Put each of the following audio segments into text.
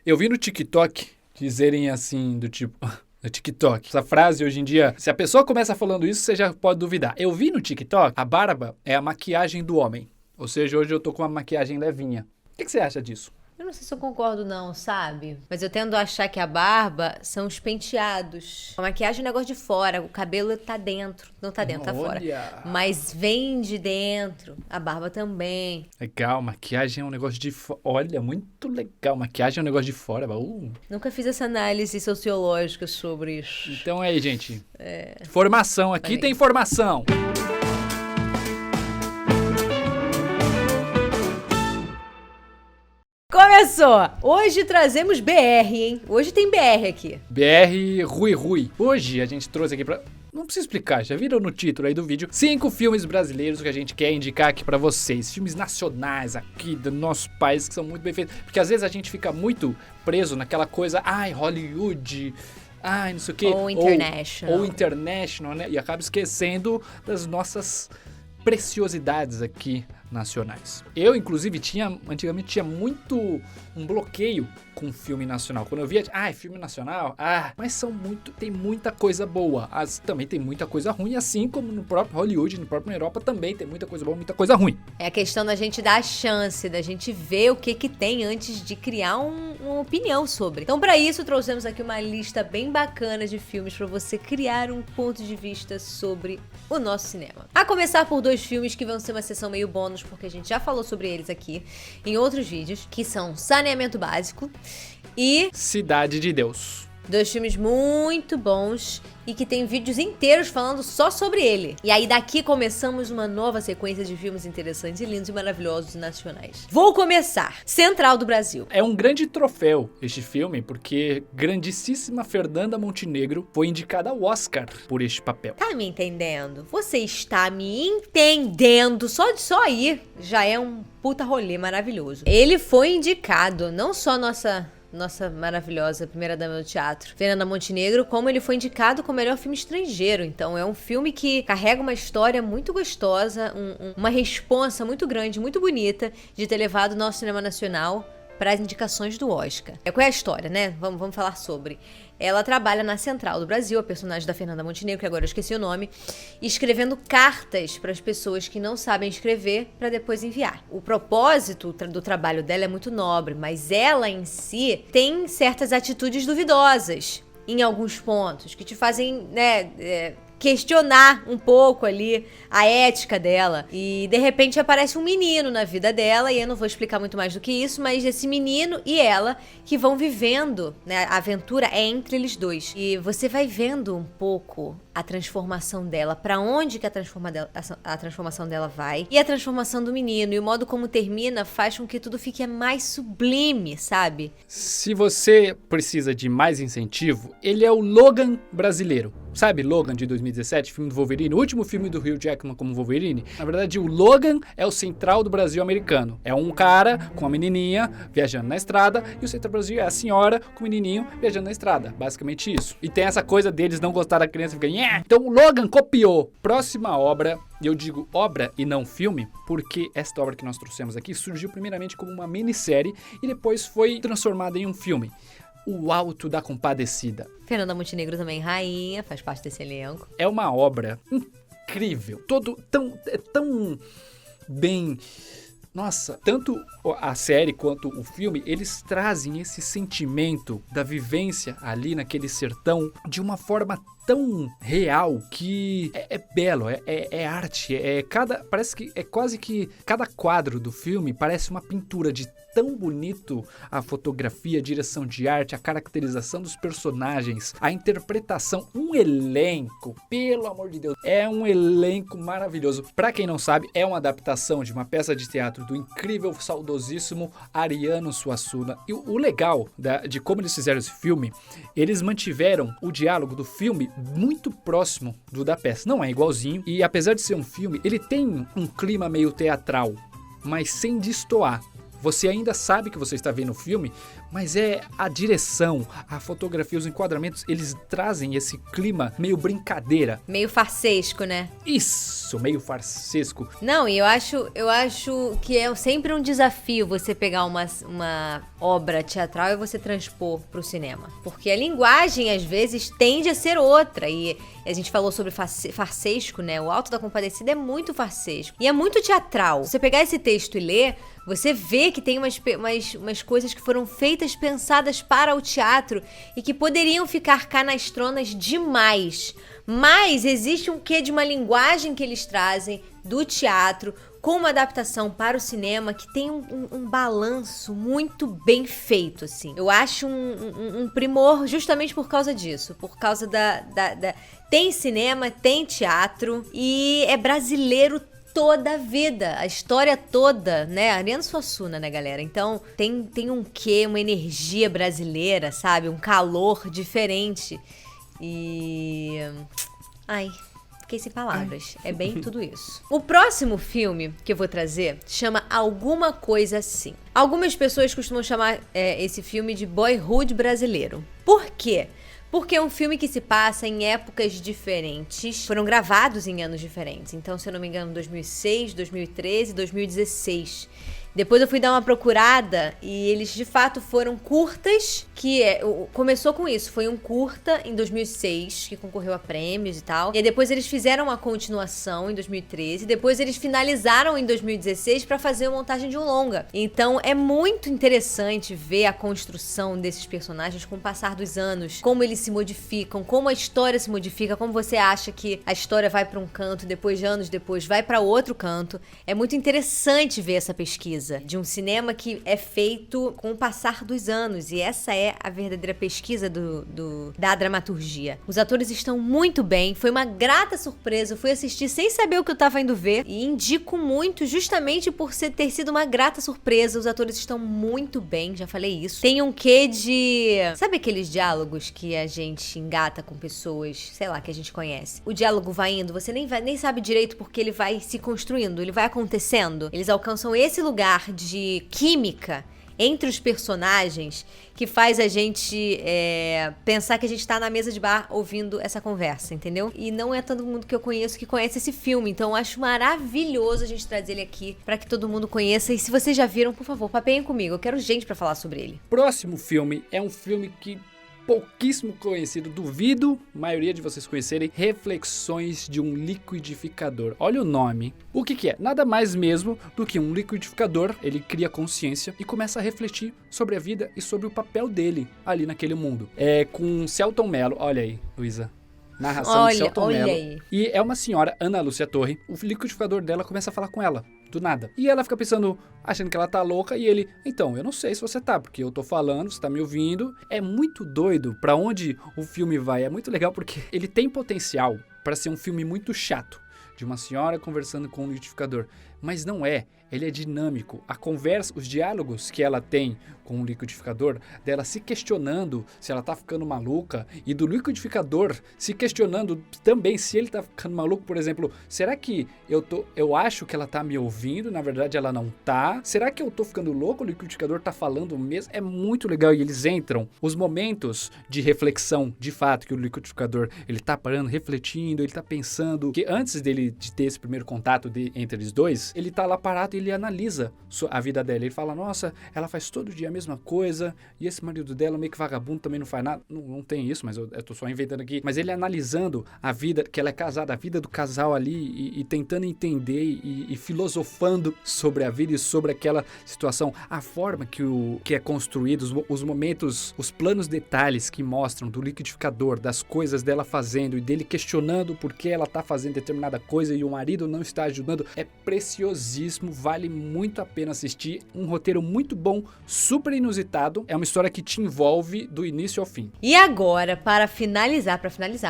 Eu vi no TikTok dizerem assim, do tipo... No TikTok. Essa frase, hoje em dia, se a pessoa começa falando isso, você já pode duvidar. Eu vi no TikTok, a barba é a maquiagem do homem. Ou seja, hoje eu tô com uma maquiagem levinha. O que você acha disso? Eu não sei se eu concordo não, sabe? Mas eu tendo a achar que a barba são os penteados. A maquiagem é um negócio de fora, o cabelo tá dentro. Não tá dentro, tá fora. Olha! Mas vem de dentro, a barba também. Legal, maquiagem é um negócio de fora. Olha, muito legal. Maquiagem é um negócio de fora. Nunca fiz essa análise sociológica sobre isso. Então aí, gente. Formação. Aqui tem formação. Começou! Hoje trazemos BR, hein? Hoje tem BR aqui. BR Rui. Hoje a gente trouxe aqui pra... Não preciso explicar, já viram no título aí do vídeo 5 filmes brasileiros que a gente quer indicar aqui pra vocês. Filmes nacionais aqui do nosso país que são muito bem feitos. Porque às vezes a gente fica muito preso naquela coisa, Hollywood, não sei o quê. Ou international. Ou international, né? E acaba esquecendo das nossas preciosidades aqui nacionais. Eu, inclusive, antigamente tinha muito um bloqueio com filme nacional. Quando eu via, filme nacional, mas tem muita coisa boa. Também tem muita coisa ruim, assim como no próprio Hollywood, no próprio Europa também tem muita coisa boa, muita coisa ruim. É a questão da gente dar a chance, da gente ver o que tem antes de criar uma opinião sobre. Então, para isso, trouxemos aqui uma lista bem bacana de filmes para você criar um ponto de vista sobre o nosso cinema. A começar por 2 filmes que vão ser uma sessão meio bônus, porque a gente já falou sobre eles aqui em outros vídeos, que são Saneamento Básico e Cidade de Deus. 2 filmes muito bons e que tem vídeos inteiros falando só sobre ele. E aí daqui começamos uma nova sequência de filmes interessantes e lindos e maravilhosos nacionais. Vou começar. Central do Brasil. É um grande troféu este filme, porque grandíssima Fernanda Montenegro foi indicada ao Oscar por este papel. Tá me entendendo? Você está me entendendo? Só aí já é um puta rolê maravilhoso. Ele foi indicado, não só nossa maravilhosa primeira-dama do teatro, Fernanda Montenegro, como ele foi indicado como melhor filme estrangeiro. Então é um filme que carrega uma história muito gostosa, uma responsa muito grande, muito bonita de ter levado o nosso cinema nacional para as indicações do Oscar. Qual é a história, né? Vamos falar sobre. Ela trabalha na Central do Brasil, a personagem da Fernanda Montenegro, que agora eu esqueci o nome, escrevendo cartas para as pessoas que não sabem escrever para depois enviar. O propósito do trabalho dela é muito nobre, mas ela em si tem certas atitudes duvidosas em alguns pontos que te fazem, questionar um pouco ali a ética dela. E de repente aparece um menino na vida dela, e eu não vou explicar muito mais do que isso, mas esse menino e ela que vão vivendo, né? A aventura é entre eles dois. E você vai vendo um pouco a transformação dela, pra onde que a transformação dela vai, e a transformação do menino, e o modo como termina faz com que tudo fique mais sublime, sabe? Se você precisa de mais incentivo, ele é o Logan brasileiro. Sabe Logan de 2017, filme do Wolverine, o último filme do Hugh Jackman como Wolverine? Na verdade, o Logan é o Central do Brasil americano. É um cara com uma menininha viajando na estrada, e o Central do Brasil é a senhora com o menininho viajando na estrada. Basicamente isso. E tem essa coisa deles não gostar da criança e ficar... Então o Logan copiou. Próxima obra, e eu digo obra e não filme, porque esta obra que nós trouxemos aqui surgiu primeiramente como uma minissérie e depois foi transformada em um filme. O Alto da Compadecida. Fernanda Montenegro também, rainha, faz parte desse elenco. É uma obra incrível. Tão bem... Nossa, tanto a série quanto o filme, eles trazem esse sentimento da vivência ali naquele sertão de uma forma tão real que é belo, é arte, parece que é quase que cada quadro do filme parece uma pintura de tão bonito a fotografia, a direção de arte, a caracterização dos personagens, a interpretação, um elenco, pelo amor de Deus, é um elenco maravilhoso. Pra quem não sabe, é uma adaptação de uma peça de teatro do incrível, saudosíssimo Ariano Suassuna. E o legal de como eles fizeram esse filme, eles mantiveram o diálogo do filme muito próximo do da peça. Não é igualzinho, e apesar de ser um filme, ele tem um clima meio teatral, mas sem destoar. Você ainda sabe que você está vendo o filme, mas é a direção, a fotografia, os enquadramentos, eles trazem esse clima meio brincadeira. Meio farsesco, né? Isso, meio farsesco. Não, e eu acho que é sempre um desafio você pegar uma obra teatral e você transpor pro cinema. Porque a linguagem, às vezes, tende a ser outra. E a gente falou sobre farsesco, né? O Alto da Compadecida é muito farsesco. E é muito teatral. Você pegar esse texto e ler, você vê que tem umas coisas que foram feitas, pensadas para o teatro e que poderiam ficar canastronas demais. Mas existe um quê de uma linguagem que eles trazem do teatro com uma adaptação para o cinema que tem um balanço muito bem feito, assim. Eu acho um primor justamente por causa disso. Por causa Tem cinema, tem teatro e é brasileiro toda a vida, a história toda, né? Ariano Suassuna, né, galera? Então, tem um quê, uma energia brasileira, sabe? Um calor diferente. E... Ai, fiquei sem palavras. É bem tudo isso. O próximo filme que eu vou trazer chama Alguma Coisa Assim. Algumas pessoas costumam chamar esse filme de Boyhood brasileiro. Por quê? Porque é um filme que se passa em épocas diferentes. Foram gravados em anos diferentes. Então, se eu não me engano, 2006, 2013, 2016. Depois eu fui dar uma procurada e eles de fato foram curtas, começou com isso, foi um curta em 2006, que concorreu a prêmios e tal, e aí depois eles fizeram uma continuação em 2013, depois eles finalizaram em 2016 pra fazer a montagem de um longa. Então é muito interessante ver a construção desses personagens com o passar dos anos, como eles se modificam, como a história se modifica, como você acha que a história vai pra um canto, depois de anos depois vai pra outro canto. É muito interessante ver essa pesquisa de um cinema que é feito com o passar dos anos, e essa é a verdadeira pesquisa da dramaturgia. Os atores estão muito bem, foi uma grata surpresa, eu fui assistir sem saber o que eu tava indo ver, e indico muito justamente por ter sido uma grata surpresa. Os atores estão muito bem, já falei isso. Tem um quê de... Sabe aqueles diálogos que a gente engata com pessoas, sei lá, que a gente conhece? O diálogo vai indo, você nem sabe direito porque ele vai se construindo, ele vai acontecendo. Eles alcançam esse lugar de química entre os personagens que faz a gente pensar que a gente tá na mesa de bar ouvindo essa conversa, entendeu? E não é todo mundo que eu conheço que conhece esse filme, então eu acho maravilhoso a gente trazer ele aqui pra que todo mundo conheça. E se vocês já viram, por favor, papeiem comigo, eu quero gente pra falar sobre ele. Próximo filme é um filme que pouquíssimo conhecido, duvido a maioria de vocês conhecerem, Reflexões de um Liquidificador. Olha o nome. O que é? Nada mais mesmo do que um liquidificador. Ele cria consciência e começa a refletir sobre a vida e sobre o papel dele ali naquele mundo. É com Selton Mello. Olha aí, Luísa. Narração de Selton Mello. Aí. E é uma senhora, Ana Lúcia Torre. O liquidificador dela começa a falar com ela, do nada. E ela fica pensando, achando que ela tá louca, e ele, então, eu não sei se você tá, porque eu tô falando, você tá me ouvindo. É muito doido pra onde o filme vai. É muito legal porque ele tem potencial pra ser um filme muito chato, de uma senhora conversando com um liquidificador. Mas não é. Ele é dinâmico. A conversa, os diálogos que ela tem com o liquidificador, dela se questionando se ela tá ficando maluca, e do liquidificador se questionando também se ele tá ficando maluco. Por exemplo, será que eu acho que ela tá me ouvindo, na verdade ela não tá? Será que eu tô ficando louco? O liquidificador tá falando mesmo? É muito legal, e eles entram, os momentos de reflexão, de fato, que o liquidificador, ele tá parando, refletindo, ele tá pensando, que antes de ter esse primeiro contato entre eles dois, ele tá lá parado e ele analisa a vida dela. Ele fala, nossa, ela faz todo dia a mesma coisa, e esse marido dela meio que vagabundo, também não faz nada. Não tem isso, mas eu tô só inventando aqui. Mas ele analisando a vida, que ela é casada, a vida do casal ali, e tentando entender e filosofando sobre a vida e sobre aquela situação. A forma que é construído, os momentos, os planos detalhes que mostram do liquidificador, das coisas dela fazendo e dele questionando por que ela tá fazendo determinada coisa e o marido não está ajudando, é preciosíssimo, vale muito a pena assistir. Um roteiro muito bom, super inusitado, é uma história que te envolve do início ao fim. E agora, para finalizar,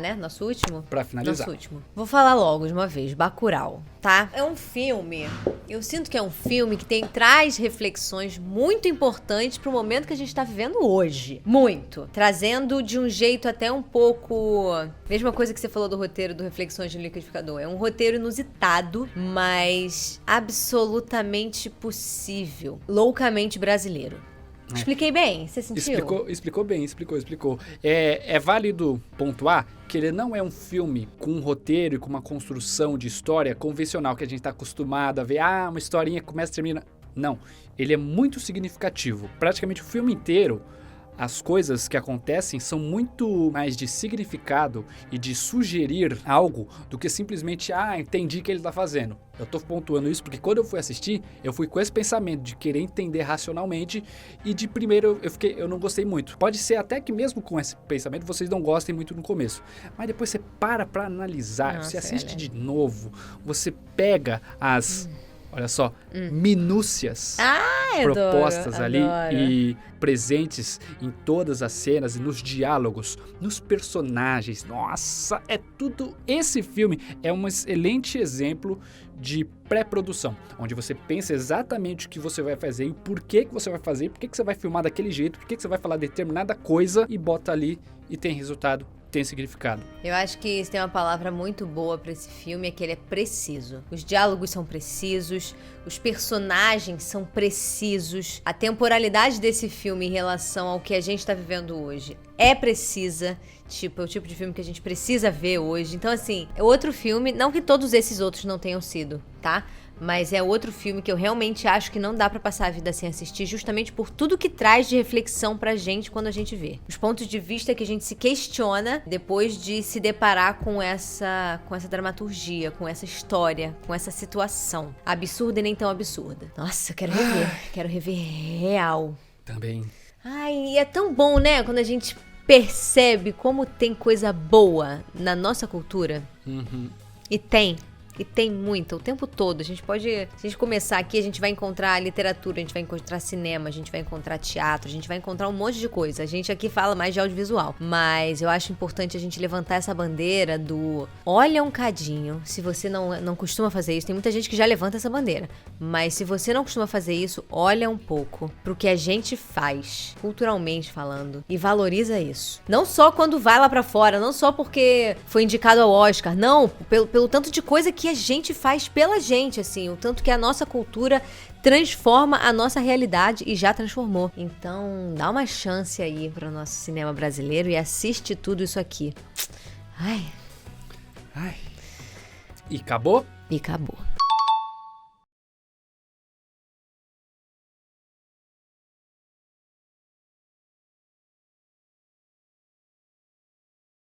né? Nosso último? Pra finalizar. Nosso último. Vou falar logo de uma vez, Bacurau, tá? É um filme, eu sinto que é um filme que traz reflexões muito importantes pro momento que a gente tá vivendo hoje. Muito. Trazendo de um jeito até um pouco... Mesma coisa que você falou do roteiro do Reflexões de um Liquidificador. É um roteiro inusitado, mas absolutamente possível. Loucamente brasileiro. Expliquei bem? Você sentiu? Explicou bem, explicou. É válido pontuar que ele não é um filme com um roteiro e com uma construção de história convencional que a gente tá acostumado a ver, uma historinha que começa e termina. Não, ele é muito significativo. Praticamente o filme inteiro, as coisas que acontecem são muito mais de significado e de sugerir algo do que simplesmente, entendi o que ele tá fazendo. Eu tô pontuando isso porque quando eu fui assistir, eu fui com esse pensamento de querer entender racionalmente e de primeiro eu não gostei muito. Pode ser até que mesmo com esse pensamento vocês não gostem muito no começo, mas depois você para analisar, você assiste de novo, você pega as... Olha só, minúcias propostas ali e presentes em todas as cenas e nos diálogos, nos personagens. Nossa, é tudo. Esse filme é um excelente exemplo de pré-produção, onde você pensa exatamente o que você vai fazer e o porquê que você vai fazer, por que você vai filmar daquele jeito, por que você vai falar determinada coisa e bota ali e tem resultado. Tem significado. Eu acho que se tem uma palavra muito boa pra esse filme é que ele é preciso. Os diálogos são precisos, os personagens são precisos, a temporalidade desse filme em relação ao que a gente tá vivendo hoje é precisa, tipo, é o tipo de filme que a gente precisa ver hoje. Então, assim, é outro filme, não que todos esses outros não tenham sido, tá? Mas é outro filme que eu realmente acho que não dá pra passar a vida sem assistir, justamente por tudo que traz de reflexão pra gente quando a gente vê. Os pontos de vista que a gente se questiona depois de se deparar com essa dramaturgia, com essa história, com essa situação. Absurda e nem tão absurda. Nossa, quero rever real. Também. E é tão bom, né, quando a gente percebe como tem coisa boa na nossa cultura. E tem muita, o tempo todo. Se a gente começar aqui, a gente vai encontrar literatura, a gente vai encontrar cinema, a gente vai encontrar teatro, a gente vai encontrar um monte de coisa. A gente aqui fala mais de audiovisual. Mas eu acho importante a gente levantar essa bandeira do olha um cadinho. Se você não costuma fazer isso, tem muita gente que já levanta essa bandeira. Mas se você não costuma fazer isso, olha um pouco pro que a gente faz, culturalmente falando, e valoriza isso. Não só quando vai lá pra fora, não só porque foi indicado ao Oscar, não, pelo tanto de coisa que a gente faz pela gente, assim, o tanto que a nossa cultura transforma a nossa realidade e já transformou. Então, dá uma chance aí pro nosso cinema brasileiro e assiste tudo isso aqui. E acabou? E acabou.